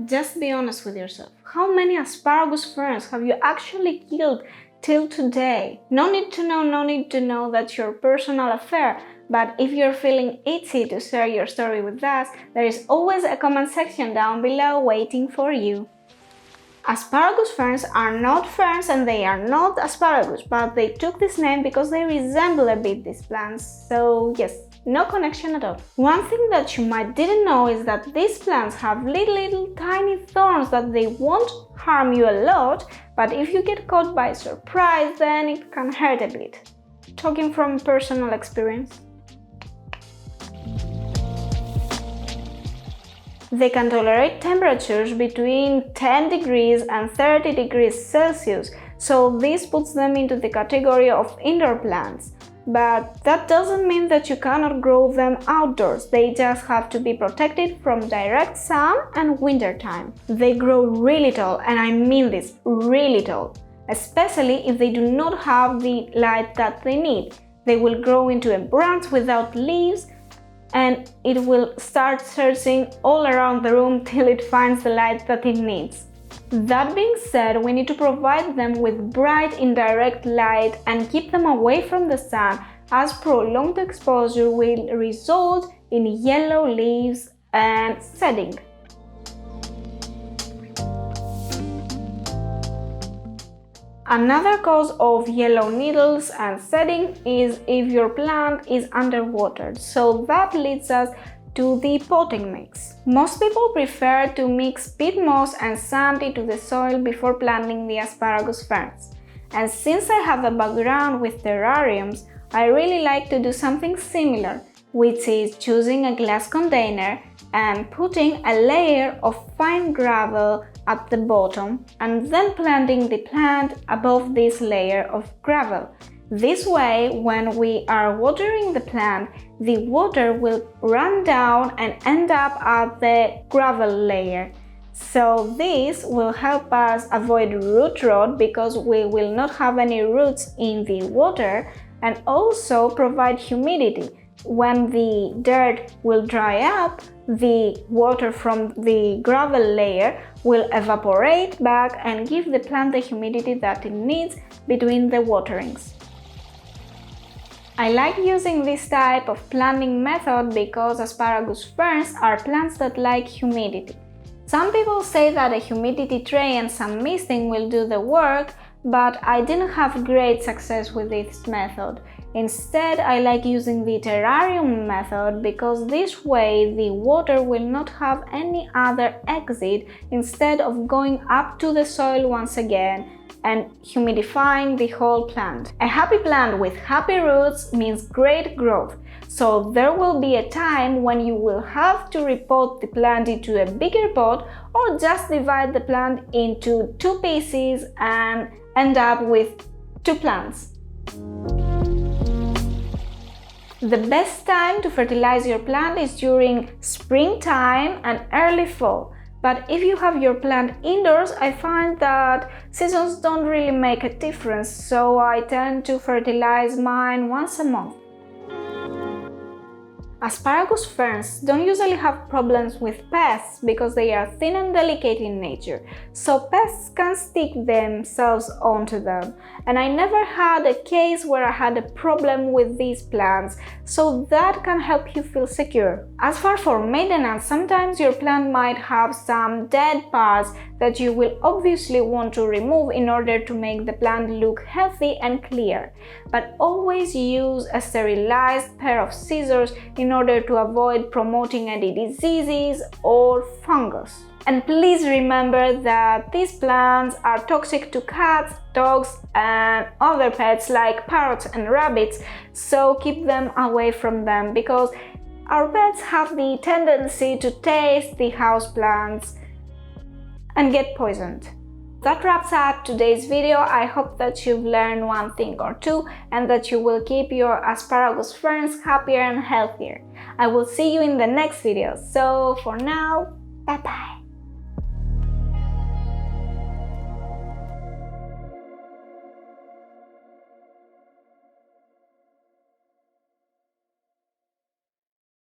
Just be honest with yourself. How many asparagus ferns have you actually killed till today? No need to know that's your personal affair, but if you're feeling itchy to share your story with us, there is always a comment section down below waiting for you. Asparagus ferns are not ferns and they are not asparagus, but they took this name because they resemble a bit these plants, so yes, no connection at all. One thing that you might didn't know is that these plants have little tiny thorns that they won't harm you a lot, but if you get caught by surprise, then it can hurt a bit. Talking from personal experience. They can tolerate temperatures between 10 degrees and 30 degrees Celsius, so this puts them into the category of indoor plants. But that doesn't mean that you cannot grow them outdoors, they just have to be protected from direct sun and winter time. They grow really tall, and I mean this, really tall, especially if they do not have the light that they need. They will grow into a branch without leaves, and it will start searching all around the room till it finds the light that it needs. That being said, we need to provide them with bright indirect light and keep them away from the sun, as prolonged exposure will result in yellow leaves and shedding. Another cause of yellow needles and shedding is if your plant is underwatered, so that leads us to the potting mix. Most people prefer to mix peat moss and sand into the soil before planting the asparagus ferns. And since I have a background with terrariums, I really like to do something similar, which is choosing a glass container and putting a layer of fine gravel at the bottom and then planting the plant above this layer of gravel. This way, when we are watering the plant, the water will run down and end up at the gravel layer. So this will help us avoid root rot because we will not have any roots in the water, and also provide humidity. When the dirt will dry up, the water from the gravel layer will evaporate back and give the plant the humidity that it needs between the waterings. I like using this type of planting method because asparagus ferns are plants that like humidity. Some people say that a humidity tray and some misting will do the work, but I didn't have great success with this method. Instead, I like using the terrarium method because this way the water will not have any other exit instead of going up to the soil once again and humidifying the whole plant. A happy plant with happy roots means great growth, so there will be a time when you will have to repot the plant into a bigger pot or just divide the plant into two pieces and end up with two plants. The best time to fertilize your plant is during springtime and early fall. But if you have your plant indoors, I find that seasons don't really make a difference, so I tend to fertilize mine once a month. Asparagus ferns don't usually have problems with pests because they are thin and delicate in nature, so pests can stick themselves onto them. And I never had a case where I had a problem with these plants, so that can help you feel secure. As for maintenance, sometimes your plant might have some dead parts that you will obviously want to remove in order to make the plant look healthy and clear. But always use a sterilized pair of scissors in order to avoid promoting any diseases or fungus. And please remember that these plants are toxic to cats, dogs and other pets like parrots and rabbits, so keep them away from them because our pets have the tendency to taste the houseplants and get poisoned. That wraps up today's video. I hope that you've learned one thing or two and that you will keep your asparagus ferns happier and healthier. I will see you in the next video. So for now, bye bye.